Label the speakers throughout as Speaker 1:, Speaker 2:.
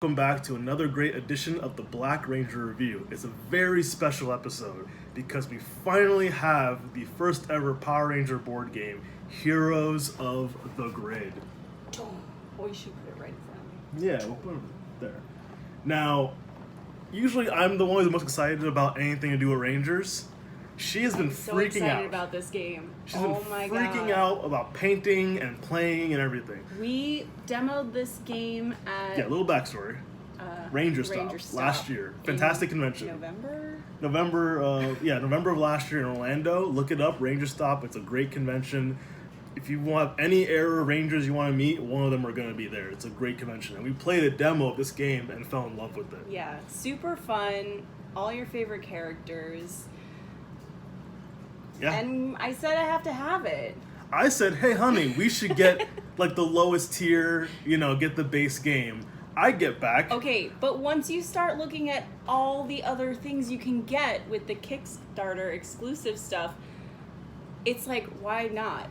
Speaker 1: welcome back to another great edition of the Black Ranger Review. It's a very special episode because we finally have the first ever Power Ranger board game, Heroes of the Grid.
Speaker 2: Oh, you should put it right in front of me.
Speaker 1: Yeah, we'll put it there. Now, usually I'm the one who's most excited about anything to do with Rangers. She has been
Speaker 2: So
Speaker 1: freaking
Speaker 2: excited
Speaker 1: out.
Speaker 2: about this game.
Speaker 1: She's
Speaker 2: Oh
Speaker 1: been
Speaker 2: my
Speaker 1: freaking
Speaker 2: god.
Speaker 1: out about painting and playing and everything.
Speaker 2: We demoed this game at
Speaker 1: Yeah, little backstory. Ranger Stop last year. Fantastic convention.
Speaker 2: November.
Speaker 1: November of last year in Orlando. Look it up, Ranger Stop. It's a great convention. If you want any era Rangers you want to meet, one of them are going to be there. It's a great convention. And we played a demo of this game and fell in love with it.
Speaker 2: Yeah, super fun. All your favorite characters.
Speaker 1: Yeah.
Speaker 2: And I said I have to have it.
Speaker 1: I said, hey, honey, we should get like the lowest tier, get the base game. I get back.
Speaker 2: Okay, but once you start looking at all the other things you can get with the Kickstarter exclusive stuff, it's like, why not?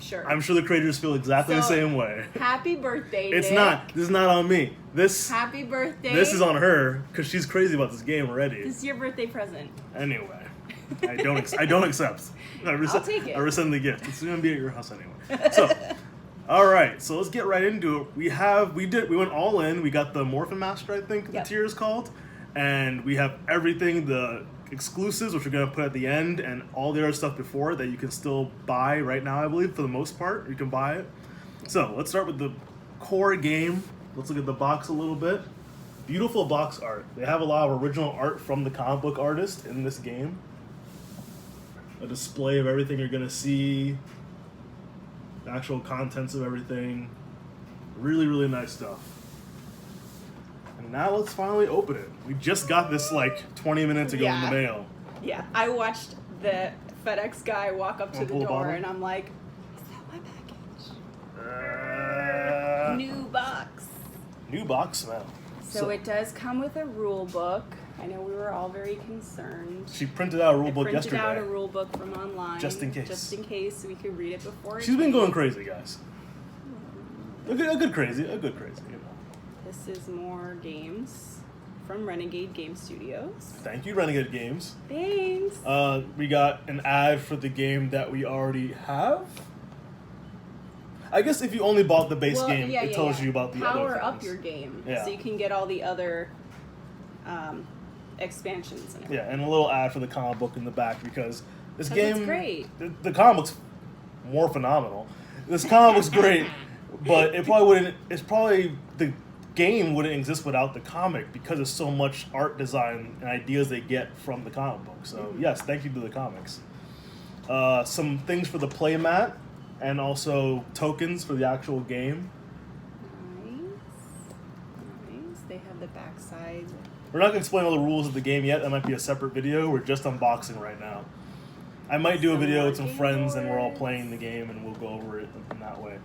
Speaker 2: Sure.
Speaker 1: I'm sure the creators feel exactly the
Speaker 2: So,
Speaker 1: same way.
Speaker 2: Happy birthday,
Speaker 1: It's
Speaker 2: Nick.
Speaker 1: not. This is not on me.
Speaker 2: Happy birthday.
Speaker 1: This is on her because she's crazy about this game already.
Speaker 2: This is your birthday present.
Speaker 1: Anyway, I don't accept.
Speaker 2: I'll take it.
Speaker 1: I rescind the gift. It's gonna be at your house anyway. So, all right. So let's get right into it. We went all in. We got the Morphin Master, I think
Speaker 2: Yep.
Speaker 1: the tier is called, and we have everything, the exclusives, which we're gonna put at the end, and all the other stuff before that you can still buy right now. I believe for the most part, you can buy it. So let's start with the core game. Let's look at the box a little bit. Beautiful box art. They have a lot of original art from the comic book artist in this game. A display of everything you're gonna see, the actual contents of everything. Really, really nice stuff. And now let's finally open it. We just got this like 20 minutes ago in
Speaker 2: Yeah.
Speaker 1: the mail.
Speaker 2: Yeah, I watched the FedEx guy walk up to
Speaker 1: Wanna
Speaker 2: the
Speaker 1: pull the
Speaker 2: door,
Speaker 1: bottom?
Speaker 2: and I'm like, is that my package?
Speaker 1: Uh,
Speaker 2: New box.
Speaker 1: New box smell.
Speaker 2: So it does come with a rule book. I know we were all very concerned.
Speaker 1: She printed out a rule
Speaker 2: I
Speaker 1: book
Speaker 2: printed
Speaker 1: yesterday.
Speaker 2: out a rule book from online.
Speaker 1: Just in case.
Speaker 2: Just in case we could read it before it
Speaker 1: She's been
Speaker 2: came.
Speaker 1: going crazy, guys. A good crazy.
Speaker 2: This is more games from Renegade Game Studios.
Speaker 1: Thank you, Renegade Games.
Speaker 2: Thanks.
Speaker 1: We got an ad for the game that we already have. I guess if you only bought the base game, it tells you about the
Speaker 2: Power
Speaker 1: other
Speaker 2: up
Speaker 1: things.
Speaker 2: your game,
Speaker 1: Yeah.
Speaker 2: so you can get all the other expansions in it.
Speaker 1: Yeah, and a little ad for the comic book in the back because this
Speaker 2: 'Cause
Speaker 1: game,
Speaker 2: it's great.
Speaker 1: The comic book's more phenomenal. This comic book's great, but it probably wouldn't. It's probably the game wouldn't exist without the comic because of so much art design and ideas they get from the comic book. So yes, thank you to the comics. Some things for the playmat and also tokens for the actual game.
Speaker 2: Nice. They have the backside.
Speaker 1: We're not going to explain all the rules of the game yet. That might be a separate video. We're just unboxing right now. I might do a video with some friends and we're all playing the game and we'll go over it in that way.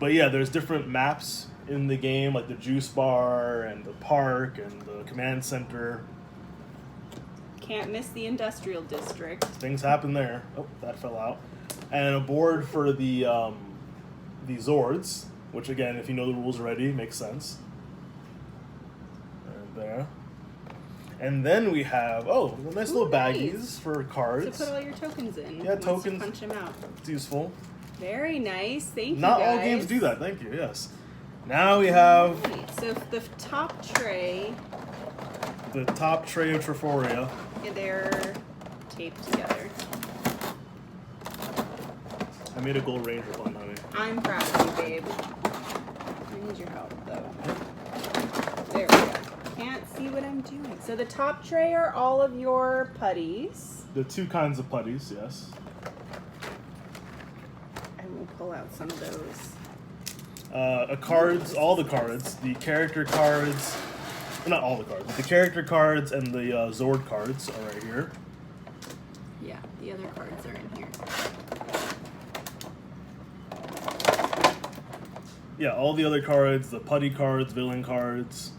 Speaker 1: But yeah, there's different maps in the game, like the juice bar and the park and the command center.
Speaker 2: Can't miss the industrial district.
Speaker 1: Things happen there. Oh, that fell out. And a board for the Zords, which again, if you know the rules already, makes sense. And there. And then we have, nice little baggies
Speaker 2: nice.
Speaker 1: for
Speaker 2: To
Speaker 1: cards.
Speaker 2: put all your tokens in.
Speaker 1: Yeah,
Speaker 2: once
Speaker 1: tokens.
Speaker 2: You punch them out.
Speaker 1: It's useful.
Speaker 2: Very nice. Thank you.
Speaker 1: Not all
Speaker 2: guys.
Speaker 1: games do that. Thank you. Yes. Now we have
Speaker 2: Right, so the top tray,
Speaker 1: the top tray of Triforia.
Speaker 2: they're taped together.
Speaker 1: I made a Gold Ranger one, honey.
Speaker 2: I'm proud of you, babe. I need your help, though. There we go. Can't see what I'm doing. So the top tray are all of your putties.
Speaker 1: The two kinds of putties, yes.
Speaker 2: And we'll pull out some of those.
Speaker 1: Cards, all the cards, the character cards, well, not all the cards, but the character cards and the Zord cards are right here.
Speaker 2: Yeah, the other cards are in here.
Speaker 1: Yeah, all the other cards, the putty cards, villain cards.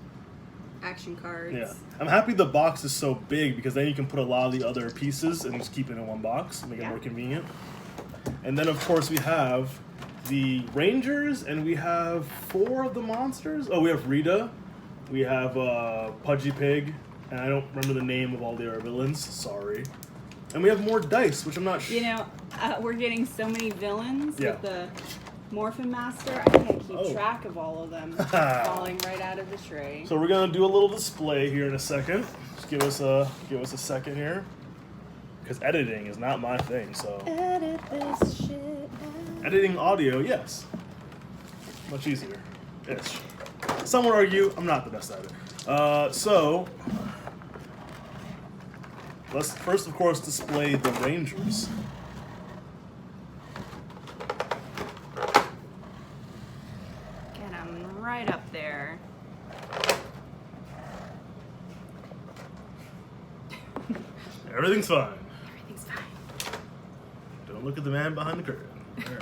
Speaker 2: Action cards.
Speaker 1: Yeah. I'm happy the box is so big because then you can put a lot of the other pieces and just keep it in one box, make it more convenient. And then, of course, we have the Rangers and we have 4 of the monsters. Oh, we have Rita, We have Pudgy Pig, and I don't remember the name of all the other villains. Sorry. And we have more dice, which I'm not sure.
Speaker 2: You know, we're getting so many villains
Speaker 1: Yeah.
Speaker 2: with the Morphin Master. I can't keep
Speaker 1: Oh.
Speaker 2: track of all of them falling right out of the tray.
Speaker 1: So we're gonna do a little display here in a second. Just give us a second here, because editing is not my thing. So
Speaker 2: Edit this shit out.
Speaker 1: editing audio, yes, much easier. Ish. Some would argue I'm not the best at it. So let's first, of course, display the Rangers.
Speaker 2: Get them right up there.
Speaker 1: Everything's fine.
Speaker 2: Everything's fine.
Speaker 1: Don't look at the man behind the curtain. There.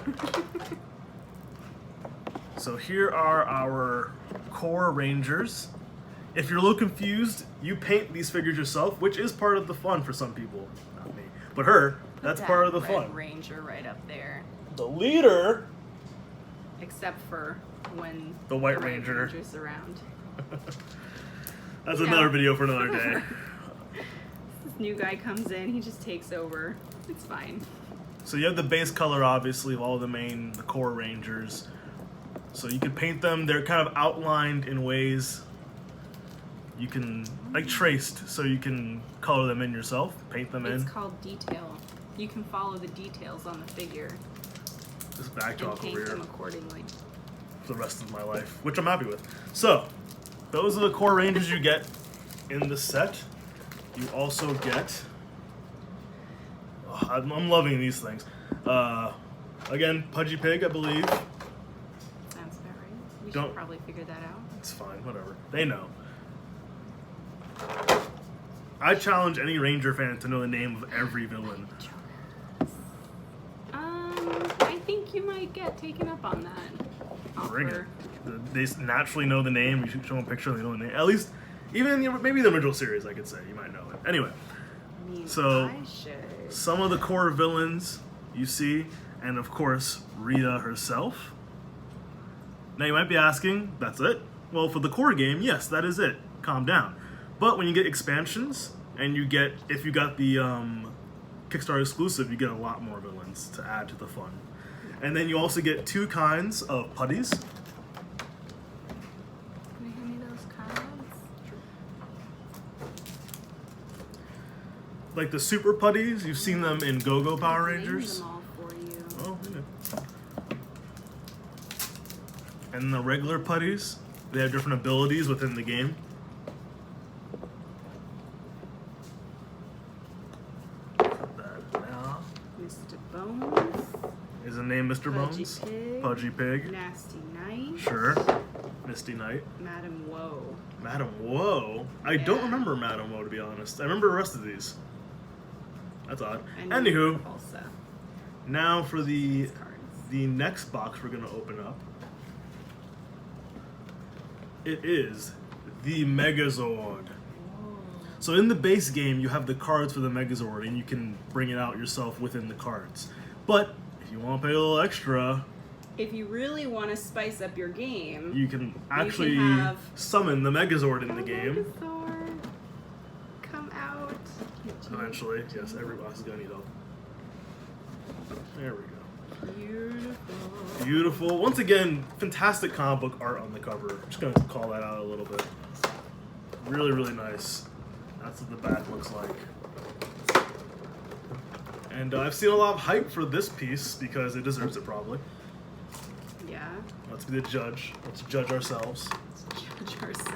Speaker 1: So here are our core Rangers. If you're a little confused, you paint these figures yourself, which is part of the fun for some people. Not me. But her, that's
Speaker 2: That
Speaker 1: part of the
Speaker 2: Red
Speaker 1: fun.
Speaker 2: Ranger right up there.
Speaker 1: The leader,
Speaker 2: Except for when
Speaker 1: The White
Speaker 2: Red
Speaker 1: Ranger.
Speaker 2: Ranger's around.
Speaker 1: that's
Speaker 2: You
Speaker 1: another
Speaker 2: know.
Speaker 1: video for another day.
Speaker 2: This new guy comes in, he just takes over. It's fine.
Speaker 1: So you have the base color, obviously, of all the core Rangers. So you can paint them. They're kind of outlined in ways you can, like traced, so you can color them in yourself, paint them
Speaker 2: It's
Speaker 1: in.
Speaker 2: called detail. You can follow the details on the figure
Speaker 1: This back
Speaker 2: and
Speaker 1: talk
Speaker 2: paint
Speaker 1: over here
Speaker 2: them accordingly.
Speaker 1: for the rest of my life, which I'm happy with. So, those are the core Rangers you get in the set. You also get... Oh, I'm loving these things. Again, Pudgy Pig, I believe.
Speaker 2: Sounds about right. We
Speaker 1: Don't-
Speaker 2: should probably figure that out.
Speaker 1: It's fine, whatever. They know. I challenge any Ranger fan to know the name of every villain.
Speaker 2: I think you might get taken up on that.
Speaker 1: Bring it.
Speaker 2: offer.
Speaker 1: They naturally know the name. You should show them a picture and they know the name. At least, even in maybe the original series, I could say. You might know it. Anyway,
Speaker 2: I mean,
Speaker 1: So-
Speaker 2: I should.
Speaker 1: some of the core villains you see, and of course, Rita herself. Now you might be asking, that's it? Well, for the core game, yes, that is it. Calm down. But when you get expansions, and you get, if you got the Kickstarter exclusive, you get a lot more villains to add to the fun. And then you also get two kinds of putties.
Speaker 2: Can you hand me those cards?
Speaker 1: Like the super putties, you've seen them in Go-Go Power
Speaker 2: I've named
Speaker 1: Rangers.
Speaker 2: them all for you.
Speaker 1: Oh, yeah. And the regular putties, they have different abilities within the game. Put that now.
Speaker 2: Mr. Bones,
Speaker 1: Is the name Mr.
Speaker 2: Pudgy
Speaker 1: Bones?
Speaker 2: Pig,
Speaker 1: Pudgy Pig.
Speaker 2: Nasty Knight,
Speaker 1: Sure. Misty Knight.
Speaker 2: Madam Woe.
Speaker 1: Madam Woe. I don't
Speaker 2: Yeah.
Speaker 1: remember Madam Woe, to be honest. I remember the rest of these. That's odd.
Speaker 2: And
Speaker 1: Anywho,
Speaker 2: Repulsa.
Speaker 1: now for the
Speaker 2: Cards.
Speaker 1: next box we're gonna open up. It is the Megazord. So in the base game, you have the cards for the Megazord, and you can bring it out yourself within the cards. But if you want to pay a little extra,
Speaker 2: If you really want to spice up your game,
Speaker 1: you can actually
Speaker 2: have-
Speaker 1: summon the Megazord in the
Speaker 2: Oh,
Speaker 1: game.
Speaker 2: Megazord, come out.
Speaker 1: Eventually, yes, every boss is gonna need help. There we go.
Speaker 2: Beautiful.
Speaker 1: Beautiful. Once again, fantastic comic book art on the cover. I'm just gonna call that out a little bit. Really, really nice. That's what the back looks like. And I've seen a lot of hype for this piece because it deserves it probably.
Speaker 2: Yeah.
Speaker 1: Let's be the judge. Let's judge ourselves.
Speaker 2: Let's judge ourselves.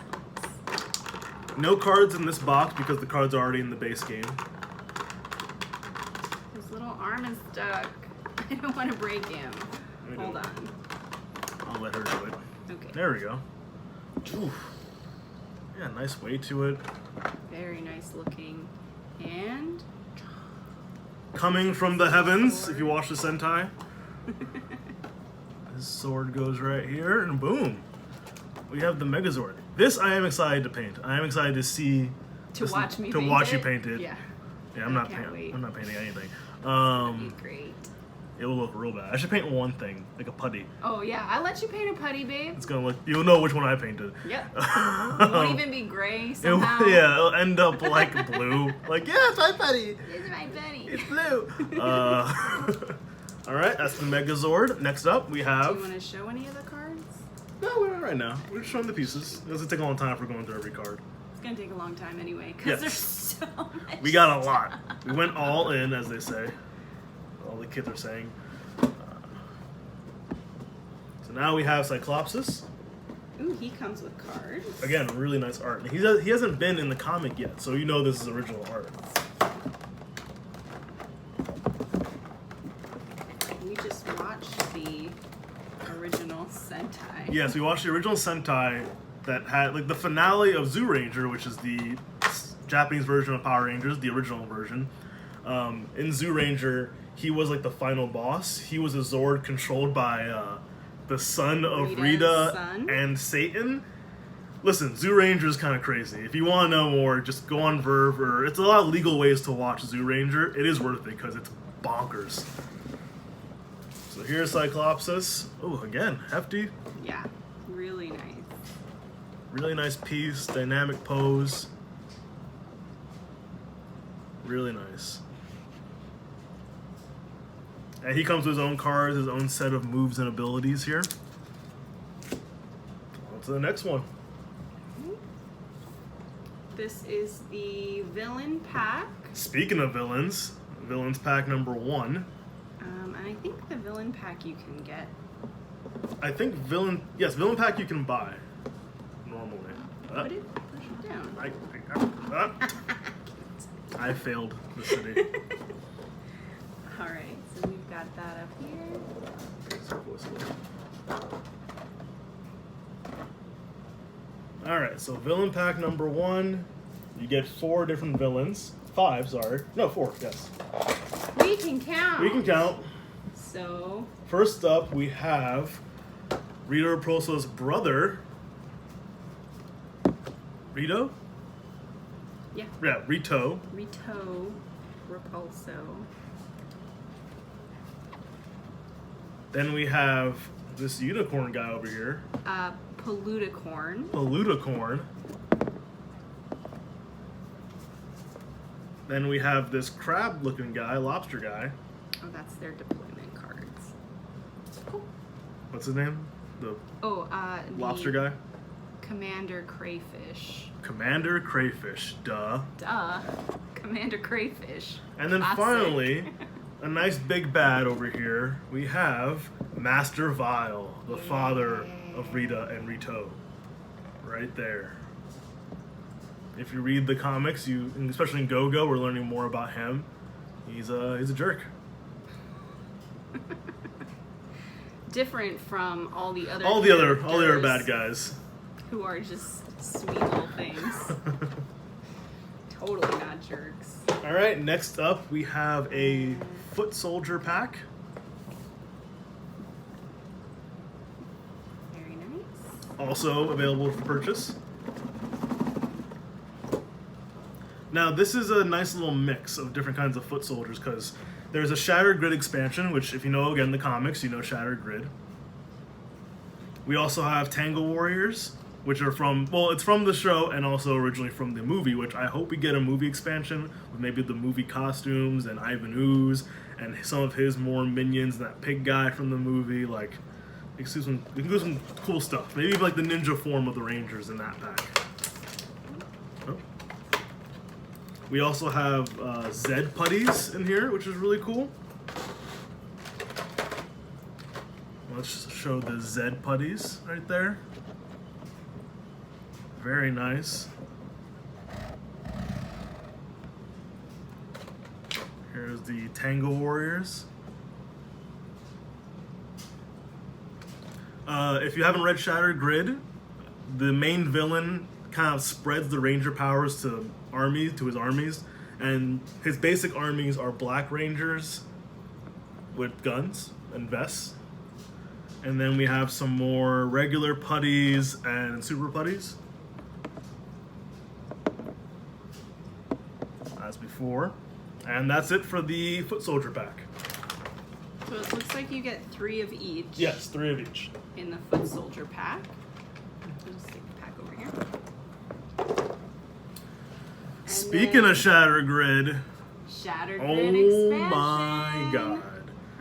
Speaker 1: No cards in this box because the cards are already in the base game.
Speaker 2: His little arm is stuck. I don't want to break him.
Speaker 1: Let me
Speaker 2: Hold
Speaker 1: do it.
Speaker 2: on.
Speaker 1: I'll let her do it.
Speaker 2: Okay.
Speaker 1: There we go. Oof. Yeah, nice way to it.
Speaker 2: Very nice looking. And
Speaker 1: Coming from the heavens, if you watch the Sentai. His sword goes right here, and boom. We have the Megazord. This I am excited to paint. I am excited to see...
Speaker 2: to watch me
Speaker 1: to
Speaker 2: paint
Speaker 1: watch
Speaker 2: it.
Speaker 1: you paint it.
Speaker 2: Yeah.
Speaker 1: Yeah,
Speaker 2: I can't wait.
Speaker 1: I'm not painting anything.
Speaker 2: That'd be great.
Speaker 1: it will look real bad. I should paint one thing, like a putty.
Speaker 2: Oh yeah, I let you paint a putty, babe.
Speaker 1: It's gonna look. You'll know which one I painted.
Speaker 2: Yep. It won't even be gray somehow.
Speaker 1: Yeah, it'll end up like blue. Like, yeah, it's my putty.
Speaker 2: This is my putty.
Speaker 1: It's blue. All right, that's the Megazord. Next up, we have.
Speaker 2: Do you want to show any of the cards?
Speaker 1: No, we're not right now. We're just showing the pieces. It doesn't take a long time if we're going through every card.
Speaker 2: It's gonna take a long time anyway, because
Speaker 1: Yes.
Speaker 2: there's so much.
Speaker 1: We got a lot. We went all in, as they say. All the kids are saying. So now we have Cyclopsis.
Speaker 2: Ooh, he comes with cards.
Speaker 1: Again, really nice art. He hasn't been in the comic yet, so you know this is original art.
Speaker 2: We just watched the original Sentai.
Speaker 1: Yes, we watched the original Sentai that had like the finale of Zoolanger, which is the Japanese version of Power Rangers, the original version. In Zoolanger, he was like the final boss. He was a Zord controlled by the son of
Speaker 2: Rita's
Speaker 1: Rita
Speaker 2: son?
Speaker 1: and Satan. Listen, Zoolanger is kind of crazy. If you want to know more, just go on Verve, or it's a lot of legal ways to watch Zoolanger. It is worth it because it's bonkers. So here's Cyclopsis. Oh, again, hefty.
Speaker 2: Yeah, really nice.
Speaker 1: Really nice piece, dynamic pose. Really nice. And he comes with his own cards, his own set of moves and abilities here. On to the next one.
Speaker 2: This is the villain pack.
Speaker 1: Speaking of villains, villains pack number 1.
Speaker 2: And I think the villain pack you can get.
Speaker 1: I think villain pack you can buy normally.
Speaker 2: Push it down.
Speaker 1: I failed the city.
Speaker 2: Alright, so we've got that up here.
Speaker 1: Alright, so villain pack number 1. You get 4 different villains. 5, sorry. No, 4, yes.
Speaker 2: We can count.
Speaker 1: We can count.
Speaker 2: So,
Speaker 1: First up, we have Rita Repulso's brother. Rito?
Speaker 2: yeah,
Speaker 1: Yeah, Rito.
Speaker 2: Rito Repulso.
Speaker 1: Then we have this unicorn guy over here.
Speaker 2: Poluticorn.
Speaker 1: Poluticorn. Then we have this crab-looking guy, lobster guy.
Speaker 2: Oh, that's their deployment cards. Cool.
Speaker 1: What's his name? The
Speaker 2: Oh, the
Speaker 1: lobster guy?
Speaker 2: Commander Crayfish.
Speaker 1: Commander Crayfish, duh.
Speaker 2: Duh. Commander Crayfish.
Speaker 1: And then
Speaker 2: Classic.
Speaker 1: finally, a nice big bad over here, we have Master Vile, the father of Rita and Rito. Right there. If you read the comics, and especially in Go-Go, we're learning more about him. He's a jerk.
Speaker 2: Different from all the other
Speaker 1: All the other
Speaker 2: characters
Speaker 1: bad guys.
Speaker 2: who are just sweet little things. Totally not jerks.
Speaker 1: All right, next up we have a Foot Soldier pack.
Speaker 2: Very nice.
Speaker 1: Also available for purchase. Now this is a nice little mix of different kinds of Foot Soldiers because there's a Shattered Grid expansion, which if you know again the comics, you know Shattered Grid. We also have Tangle Warriors, which are it's from the show and also originally from the movie, which I hope we get a movie expansion with maybe the movie costumes and Ivan Ooze and some of his more minions, and that pig guy from the movie. Like, we can do some cool stuff. Maybe like the ninja form of the Rangers in that pack. Oh. We also have Zed putties in here, which is really cool. Let's show the Zed putties right there. Very nice. Here's the Tangle Warriors. If you haven't read Shattered Grid, the main villain kind of spreads the Ranger powers to his armies, and his basic armies are Black Rangers with guns and vests. And then we have some more regular putties and super putties. As before. And that's it for the Foot Soldier pack.
Speaker 2: So it looks like you get 3 of each.
Speaker 1: Yes, 3 of each.
Speaker 2: In the Foot Soldier pack. I'll just stick the pack over here.
Speaker 1: Speaking of Shattered Grid,
Speaker 2: Shattered
Speaker 1: oh
Speaker 2: Grid expansion.
Speaker 1: my god.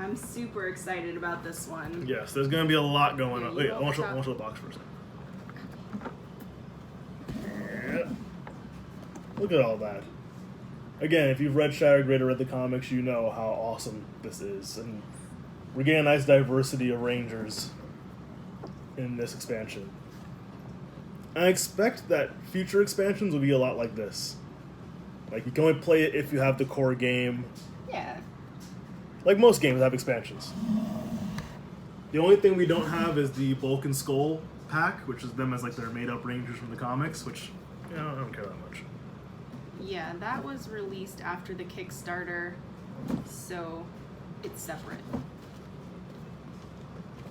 Speaker 2: I'm super excited about this one.
Speaker 1: Yes, there's going to be a lot going on.
Speaker 2: Yeah,
Speaker 1: Wait, I want to show the box first. Yeah. Look at all that. Again, if you've read Shattered Grid or read the comics, you know how awesome this is. And we're getting a nice diversity of Rangers in this expansion. I expect that future expansions will be a lot like this. Like, you can only play it if you have the core game.
Speaker 2: Yeah.
Speaker 1: Like most games have expansions. The only thing we don't have is the Bulk and Skull pack, which is them as like their made-up Rangers from the comics, which, you know, I don't care that much.
Speaker 2: Yeah, that was released after the Kickstarter, so it's separate.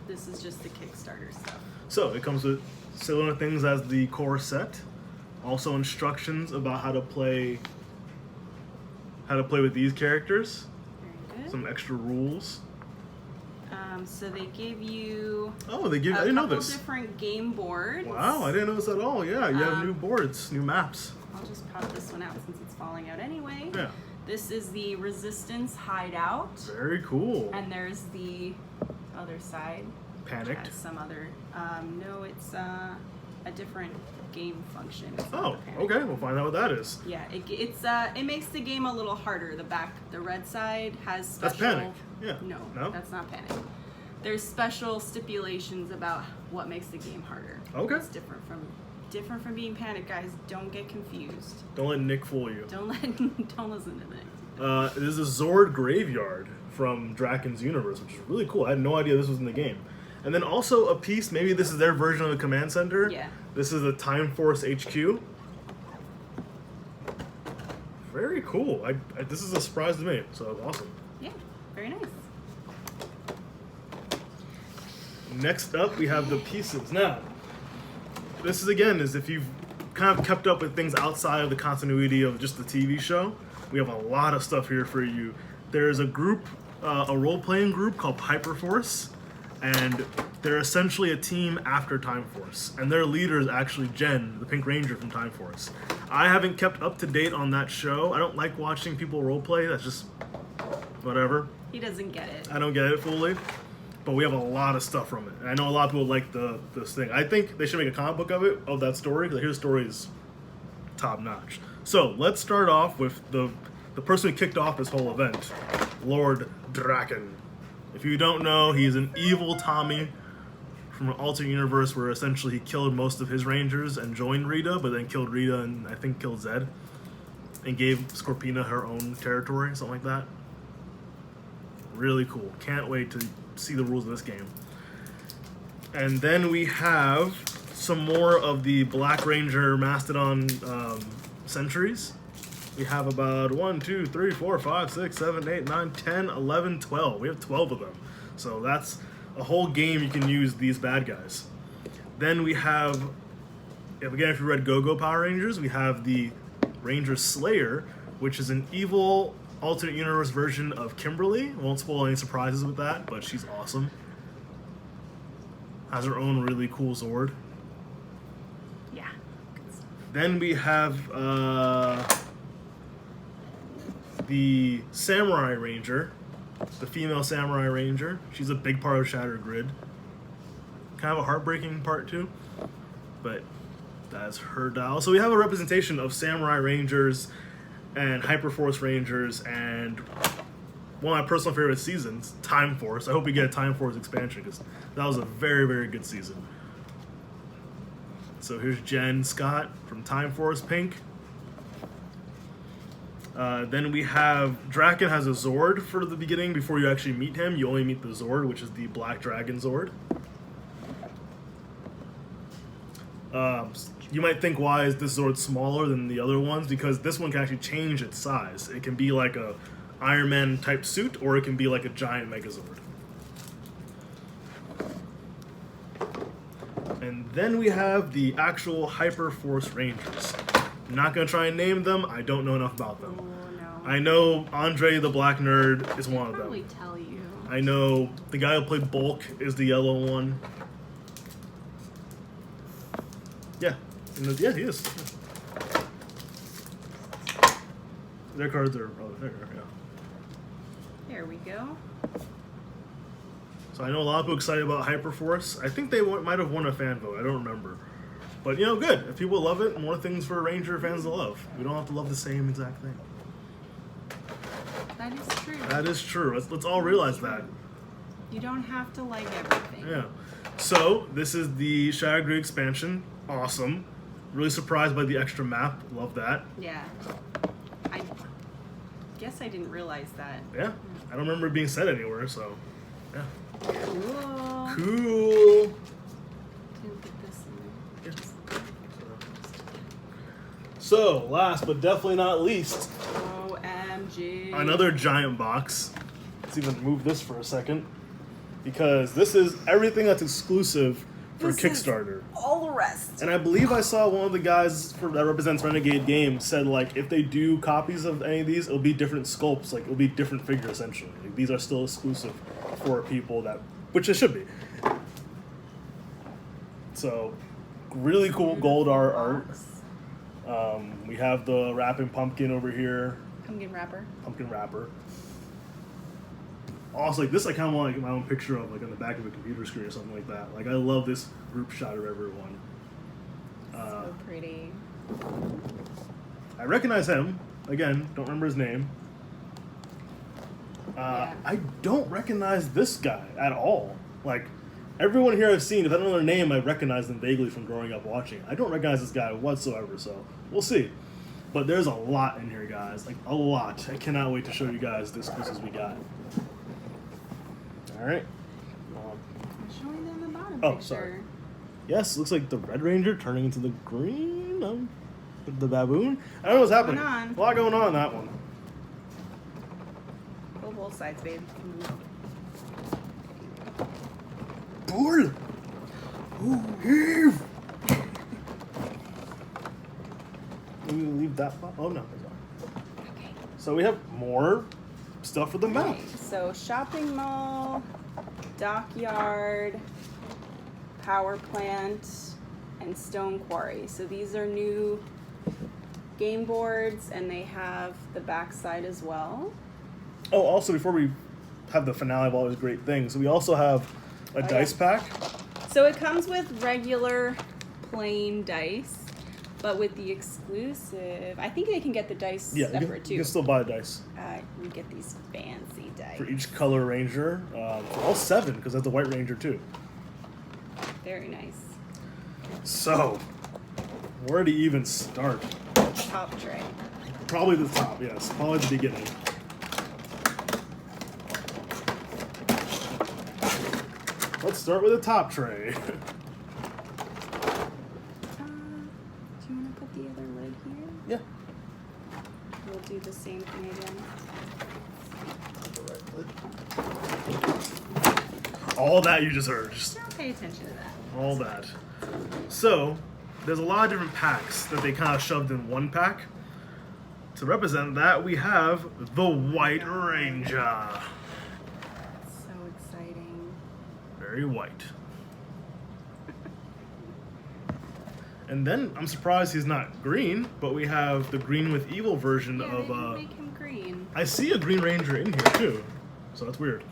Speaker 2: This is just the Kickstarter stuff.
Speaker 1: So it comes with similar things as the core set, also instructions about how to play with these characters,
Speaker 2: Very good.
Speaker 1: some extra rules.
Speaker 2: So they give you
Speaker 1: Oh, they give I didn't know this.
Speaker 2: different game boards.
Speaker 1: Wow, I didn't know this at all. Yeah, you have new boards, new maps.
Speaker 2: I'll just pop this one out since it's falling out anyway.
Speaker 1: Yeah.
Speaker 2: This is the Resistance Hideout.
Speaker 1: Very cool.
Speaker 2: And there's the other side.
Speaker 1: Panicked.
Speaker 2: Has some other. No, it's a different game function. It's not
Speaker 1: Oh,
Speaker 2: the Panic.
Speaker 1: okay. We'll find out what that is.
Speaker 2: Yeah, it makes the game a little harder. The red side has special.
Speaker 1: That's Panic. Yeah.
Speaker 2: No, that's not Panic. There's special stipulations about what makes the game harder.
Speaker 1: Okay.
Speaker 2: It's different from being Panic, guys. Don't get confused.
Speaker 1: Don't let Nick fool you.
Speaker 2: Don't listen to Nick.
Speaker 1: This is a Zord Graveyard from Draken's Universe, which is really cool. I had no idea this was in the game. And then also a piece, maybe this is their version of the Command Center.
Speaker 2: Yeah.
Speaker 1: This is the Time Force HQ. Very cool. This is a surprise to me, so awesome.
Speaker 2: Yeah, very nice.
Speaker 1: Next up, we have the pieces. Now, this is if you've kind of kept up with things outside of the continuity of just the TV show, we have a lot of stuff here for you. There's a group, a role-playing group called Hyperforce, and they're essentially a team after Time Force, and their leader is actually Jen, the Pink Ranger from Time Force. I haven't kept up to date on that show. I don't like watching people roleplay. That's just whatever.
Speaker 2: He doesn't get it.
Speaker 1: I don't get it fully. But we have a lot of stuff from it. And I know a lot of people like this thing. I think they should make a comic book of that story, because his story is top notch. So let's start off with the person who kicked off this whole event, Lord Draken. If you don't know, he's an evil Tommy from an alternate universe where essentially he killed most of his Rangers and joined Rita, but then killed Rita and I think killed Zed, and gave Scorpina her own territory, something like that. Really cool. Can't wait to see the rules of this game. And then we have some more of the Black Ranger Mastodon sentries. We have about 1, 2, 3, 4, 5, 6, 7, 8, 9, 10, 11, 12. We have 12 of them. So that's a whole game you can use these bad guys. Then we have, again, if you read Go-Go Power Rangers, we have the Ranger Slayer, which is an evil alternate universe version of Kimberly. Won't spoil any surprises with that, but she's awesome. Has her own really cool Zord.
Speaker 2: Yeah.
Speaker 1: Then we have the Samurai Ranger, the female Samurai Ranger. She's a big part of Shattered Grid. Kind of a heartbreaking part too, but that's her dial. So we have a representation of Samurai Rangers and Hyperforce Rangers, and one of my personal favorite seasons, Time Force. I hope we get a Time Force expansion, because that was a very, very good season. So here's Jen Scott from Time Force, Pink. Then we have Draken has a Zord for the beginning. Before you actually meet him, you only meet the Zord, which is the Black Dragon Zord. You might think, why is this Zord smaller than the other ones? Because this one can actually change its size. It can be like a Iron Man type suit, or it can be like a giant Megazord. And then we have the actual Hyperforce Rangers. I'm not going to try and name them. I don't know enough about them.
Speaker 2: Oh, no.
Speaker 1: I know Andre the Black Nerd is one of them.
Speaker 2: Probably tell you.
Speaker 1: I know the guy who played Bulk is the yellow one. Yeah. Yeah, he is. Their cards are... Oh, there, yeah.
Speaker 2: There we go.
Speaker 1: So I know a lot of people excited about Hyperforce. I think they might have won a fan vote. I don't remember. But, you know, good. If people love it, more things for Ranger fans to love. We don't have to love the same exact thing.
Speaker 2: That is true.
Speaker 1: That is true. Let's all realize that.
Speaker 2: You don't have to like everything.
Speaker 1: Yeah. So, this is the Shadowgrid expansion. Awesome. Really surprised by the extra map. Love that.
Speaker 2: Yeah. I guess I didn't realize that.
Speaker 1: Yeah. I don't remember it being said anywhere, so... Yeah.
Speaker 2: Cool.
Speaker 1: Cool.
Speaker 2: Didn't get this in there.
Speaker 1: So, last but definitely not least,
Speaker 2: OMG.
Speaker 1: another giant box. Let's even move this for a second. Because this is everything that's exclusive for
Speaker 2: This is
Speaker 1: Kickstarter.
Speaker 2: all the rest.
Speaker 1: And I believe I saw one of the guys that represents Renegade Games said, like, if they do copies of any of these, it'll be different sculpts. Like, it'll be different figures, essentially. Like, these are still exclusive for people that... Which it should be. So, really cool gold art. We have the wrapping pumpkin over here.
Speaker 2: Pumpkin wrapper.
Speaker 1: Pumpkin wrapper. Also, like this, I kind of want like my own picture of like on the back of a computer screen or something like that. Like I love this group shot of everyone.
Speaker 2: So pretty.
Speaker 1: I recognize him. Again, don't remember his name.
Speaker 2: Yeah.
Speaker 1: I don't recognize this guy at all. Like everyone here I've seen, if I don't know their name, I recognize them vaguely from growing up watching. I don't recognize this guy whatsoever. So we'll see. But there's a lot in here, guys. Like a lot. I cannot wait to show you guys the exclusives we got. All right.
Speaker 2: I'm showing them the bottom
Speaker 1: Oh,
Speaker 2: picture.
Speaker 1: sorry. Yes, looks like the Red Ranger turning into the green. The baboon. I don't know what's happening.
Speaker 2: Going on.
Speaker 1: A lot going on in that one.
Speaker 2: Go both sides, babe.
Speaker 1: Bull. Heave. Let me leave that. Oh no.
Speaker 2: Okay.
Speaker 1: So we have more stuff for the map.
Speaker 2: Okay, so shopping mall, dockyard, power plant, and stone quarry. So these are new game boards, and they have the backside as well.
Speaker 1: Oh, also before we have the finale of all these great things, we also have a dice pack.
Speaker 2: So it comes with regular plain dice, but with the exclusive, I think they can get the dice
Speaker 1: Yeah,
Speaker 2: separate
Speaker 1: you
Speaker 2: too.
Speaker 1: can still buy dice
Speaker 2: You get these fancy dice.
Speaker 1: for each color ranger. For all 7, because that's the White Ranger too.
Speaker 2: Very nice.
Speaker 1: So, where to even start?
Speaker 2: Top tray.
Speaker 1: Probably the top, yes. Probably the beginning. Let's start with the top tray.
Speaker 2: Do you want to put the other lid here?
Speaker 1: Yeah.
Speaker 2: We'll do the same thing again.
Speaker 1: All that you just heard. Just
Speaker 2: Don't pay attention to that.
Speaker 1: all that. So, there's a lot of different packs that they kind of shoved in one pack. To represent that, we have the White Ranger.
Speaker 2: So exciting.
Speaker 1: Very white. And then, I'm surprised he's not green, but we have the green with evil version
Speaker 2: Yeah,
Speaker 1: of...
Speaker 2: they didn't make him green.
Speaker 1: I see a Green Ranger in here, too. So that's weird.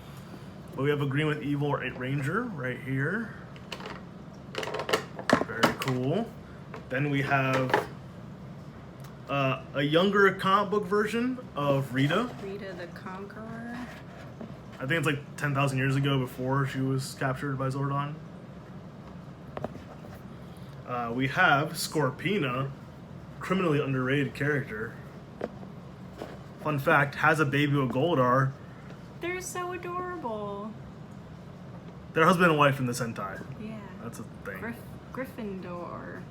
Speaker 1: But we have a green with evil Ranger right here. Very cool. Then we have a younger comic book version of Rita.
Speaker 2: Rita the Conqueror.
Speaker 1: I think it's like 10,000 years ago before she was captured by Zordon. We have Scorpina, criminally underrated character. Fun fact, has a baby with Goldar.
Speaker 2: They're so adorable.
Speaker 1: They're husband and wife in the Sentai.
Speaker 2: Yeah.
Speaker 1: That's a thing.
Speaker 2: Gryffindor.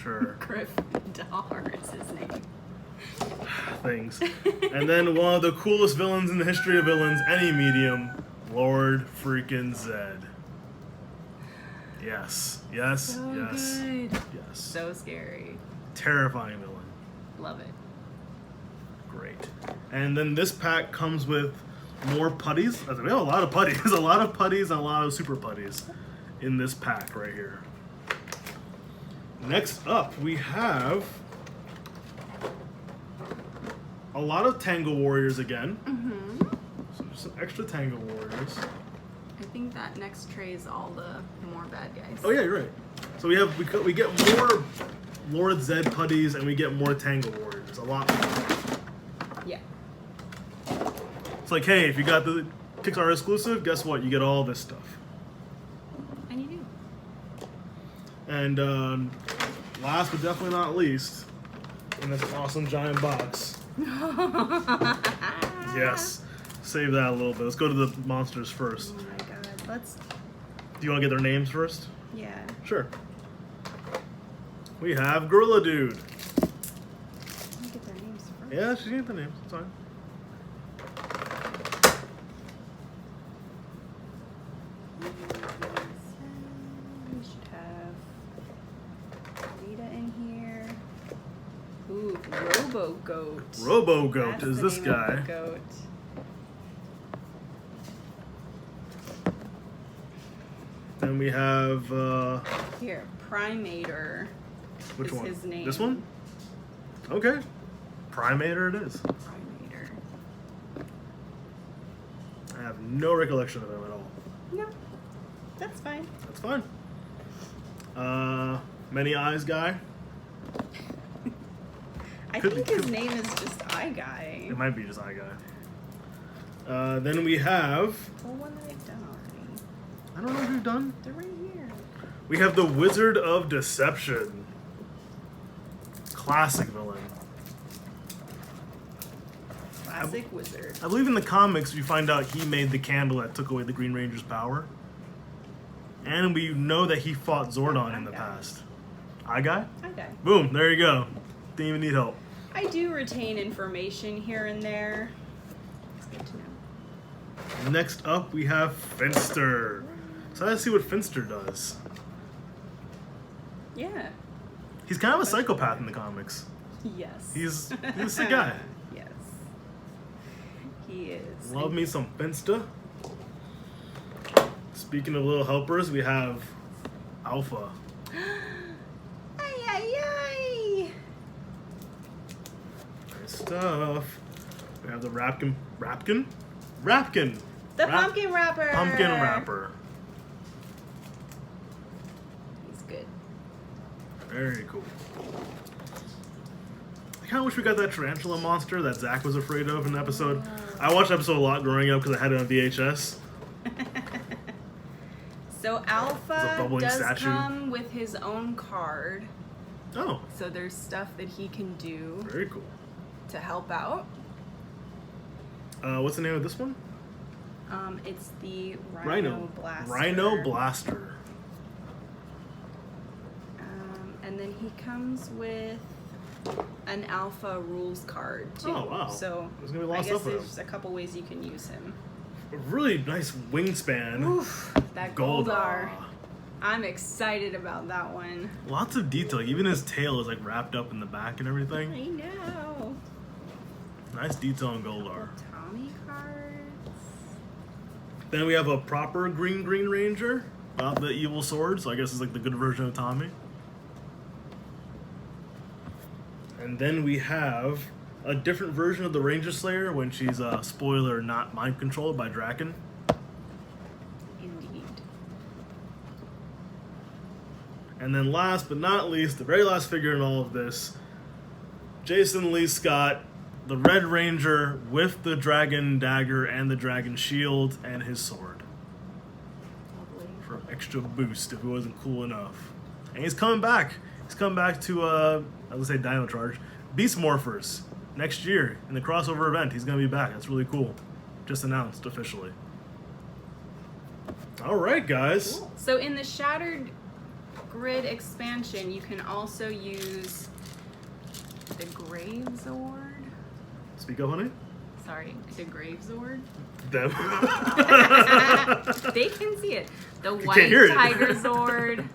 Speaker 1: Sure.
Speaker 2: Gryffindor is his name.
Speaker 1: Things. And then one of the coolest villains in the history of villains, any medium, Lord freaking Zed. Yes. Yes.
Speaker 2: So
Speaker 1: yes.
Speaker 2: good.
Speaker 1: Yes.
Speaker 2: So scary.
Speaker 1: Terrifying villain.
Speaker 2: Love it.
Speaker 1: Great. And then this pack comes with more putties. We have a lot of putties, a lot of putties, and a lot of super putties in this pack right here. Next up, we have a lot of Tango Warriors again.
Speaker 2: Mm-hmm.
Speaker 1: So just some extra Tango Warriors.
Speaker 2: I think that next tray is all the more bad guys.
Speaker 1: Oh yeah, you're right. So we get more Lord Zed putties and we get more Tango Warriors. A lot more.
Speaker 2: Yeah.
Speaker 1: It's like, hey, if you got the Kickstarter exclusive, guess what? You get all this stuff.
Speaker 2: And you do.
Speaker 1: And last but definitely not least, in this awesome giant box. Yes. Save that a little bit. Let's go to the monsters first.
Speaker 2: Oh my god. Let's.
Speaker 1: Do you want to get their names first?
Speaker 2: Yeah.
Speaker 1: Sure. We have Gorilla Dude.
Speaker 2: Let me get their names first.
Speaker 1: Yeah, she can get the names. It's fine.
Speaker 2: We should have Rita in here. Ooh, Robo Goat.
Speaker 1: Robo Goat
Speaker 2: That's
Speaker 1: is
Speaker 2: the
Speaker 1: this
Speaker 2: name of
Speaker 1: guy.
Speaker 2: the goat.
Speaker 1: Then we have
Speaker 2: Here, Primator.
Speaker 1: which
Speaker 2: is
Speaker 1: one?
Speaker 2: his name.
Speaker 1: This one? Okay. Primator it is.
Speaker 2: Primator.
Speaker 1: I have no recollection of him at all.
Speaker 2: No, that's fine.
Speaker 1: That's fine. Many Eyes guy.
Speaker 2: I
Speaker 1: Could-
Speaker 2: think his
Speaker 1: could-
Speaker 2: name is just Eye Guy.
Speaker 1: It might be just Eye guy. Then we have,
Speaker 2: Or one that I've done already.
Speaker 1: I don't know who you've done.
Speaker 2: They're right here.
Speaker 1: We have the Wizard of Deception. Classic villain.
Speaker 2: Classic wizard.
Speaker 1: I believe in the comics you find out he made the candle that took away the Green Ranger's power. And we know that he fought Zordon in the past. Eye guy?
Speaker 2: Eye Guy.
Speaker 1: Boom, there you go. Didn't even need help.
Speaker 2: I do retain information here and there. It's good to know.
Speaker 1: Next up we have Finster. So let's see what Finster does.
Speaker 2: Yeah.
Speaker 1: He's kind of a psychopath in the comics.
Speaker 2: Yes.
Speaker 1: He's a sick guy.
Speaker 2: Yes. He is.
Speaker 1: Love me some Finster. Speaking of little helpers, we have Alpha.
Speaker 2: Ay, ay, ay.
Speaker 1: Nice stuff. We have the Rapkin.
Speaker 2: The pumpkin wrapper.
Speaker 1: Pumpkin wrapper.
Speaker 2: He's good.
Speaker 1: Very cool. I kind of wish we got that tarantula monster that Zach was afraid of in the episode. I watched the episode a lot growing up because I had it on VHS.
Speaker 2: So
Speaker 1: It's a
Speaker 2: Alpha
Speaker 1: bubbling
Speaker 2: does
Speaker 1: statue.
Speaker 2: come with his own card.
Speaker 1: Oh,
Speaker 2: So there's stuff that he can do
Speaker 1: very cool.
Speaker 2: to help out.
Speaker 1: What's the name of this one?
Speaker 2: It's the Rhino Blaster.
Speaker 1: Rhino Blaster.
Speaker 2: And then he comes with an Alpha Rules card too.
Speaker 1: Oh, wow.
Speaker 2: So
Speaker 1: There's gonna be a lot
Speaker 2: I
Speaker 1: of
Speaker 2: guess
Speaker 1: stuff with him.
Speaker 2: there's a couple ways you can use him.
Speaker 1: A really nice wingspan.
Speaker 2: Oof, that Goldar.
Speaker 1: Goldar.
Speaker 2: I'm excited about that one.
Speaker 1: Lots of detail. Even his tail is like wrapped up in the back and everything.
Speaker 2: I know.
Speaker 1: Nice detail on Goldar.
Speaker 2: Tommy cards.
Speaker 1: Then we have a proper Green Ranger without the evil sword, so I guess it's like the good version of Tommy. And then we have a different version of the Ranger Slayer when she's, spoiler, not mind controlled by Draken.
Speaker 2: Indeed.
Speaker 1: And then last but not least, the very last figure in all of this, Jason Lee Scott, the Red Ranger with the dragon dagger and the dragon shield and his sword.
Speaker 2: Lovely.
Speaker 1: For extra boost if it wasn't cool enough. And he's coming back. He's coming back to, I was gonna say Dino Charge, Beast Morphers next year in the crossover event. He's gonna be back. That's really cool. Just announced officially. All right, guys.
Speaker 2: Cool. So in the Shattered Grid expansion, you can also use the Gravezord.
Speaker 1: Speak up, honey.
Speaker 2: Sorry, the Gravezord.
Speaker 1: Them.
Speaker 2: They can see it. The
Speaker 1: can't
Speaker 2: White
Speaker 1: hear it.
Speaker 2: Tiger Zord,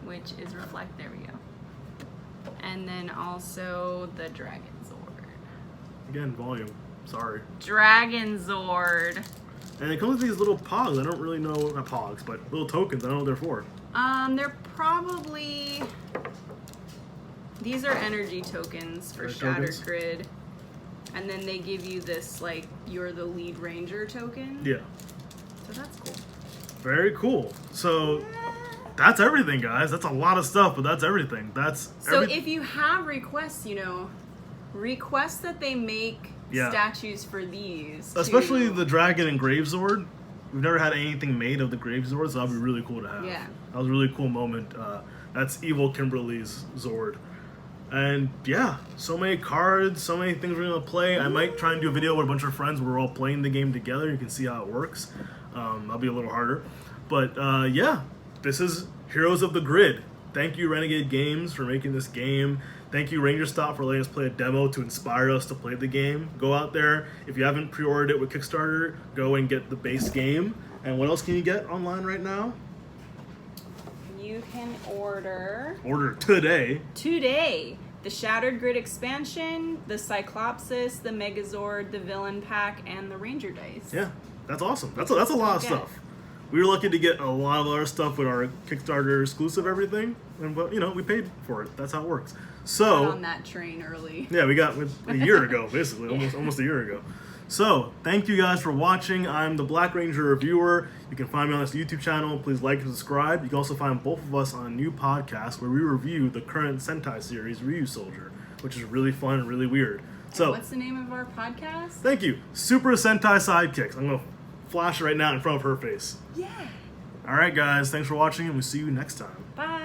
Speaker 2: which is reflect. There we go. And then also the Dragon Zord.
Speaker 1: Again, volume. Sorry.
Speaker 2: Dragon Zord.
Speaker 1: And it comes with these little pogs. I don't really know, not pogs, but little tokens. I don't know what they're for.
Speaker 2: They're probably... These are energy tokens for Shattered Grid. And then they give you this, like, you're the lead ranger token.
Speaker 1: Yeah.
Speaker 2: So that's cool.
Speaker 1: Very cool. So that's everything, guys. That's a lot of stuff, but that's everything.
Speaker 2: So if you have requests, request that they make statues for these.
Speaker 1: Especially the Dragon and Gravesword. We've never had anything made of the Gravesword, so that'd be really cool to have.
Speaker 2: Yeah.
Speaker 1: That was a really cool moment. That's Evil Kimberly's Zord. And yeah, so many cards, so many things we're gonna play. I might try and do a video with a bunch of friends where we're all playing the game together. You can see how it works. That'll be a little harder. But yeah, this is Heroes of the Grid. Thank you, Renegade Games, for making this game. Thank you, Ranger Stop, for letting us play a demo to inspire us to play the game. Go out there. If you haven't pre-ordered it with Kickstarter, go and get the base game. And what else can you get online right now?
Speaker 2: You can order
Speaker 1: today
Speaker 2: the Shattered Grid expansion, the Cyclopsis, the Megazord, the Villain Pack, and the Ranger Dice.
Speaker 1: Yeah, that's awesome. That's a lot of stuff. We were lucky to get a lot of our stuff with our Kickstarter exclusive everything, and we paid for it. That's how it works. So
Speaker 2: on that train early.
Speaker 1: Yeah, we got a year ago, basically, almost a year ago. So thank you guys for watching. I'm the Black Ranger Reviewer. You can find me on this YouTube channel. Please like and subscribe. You can also find both of us on a new podcast where we review the current Sentai series, Ryu Soldier, which is really fun and really weird. So
Speaker 2: what's the name of our podcast?
Speaker 1: Thank you, Super Sentai Sidekicks. I'm gonna flash right now in front of her face.
Speaker 2: Yeah.
Speaker 1: All right, guys. Thanks for watching, and we'll see you next time.
Speaker 2: Bye.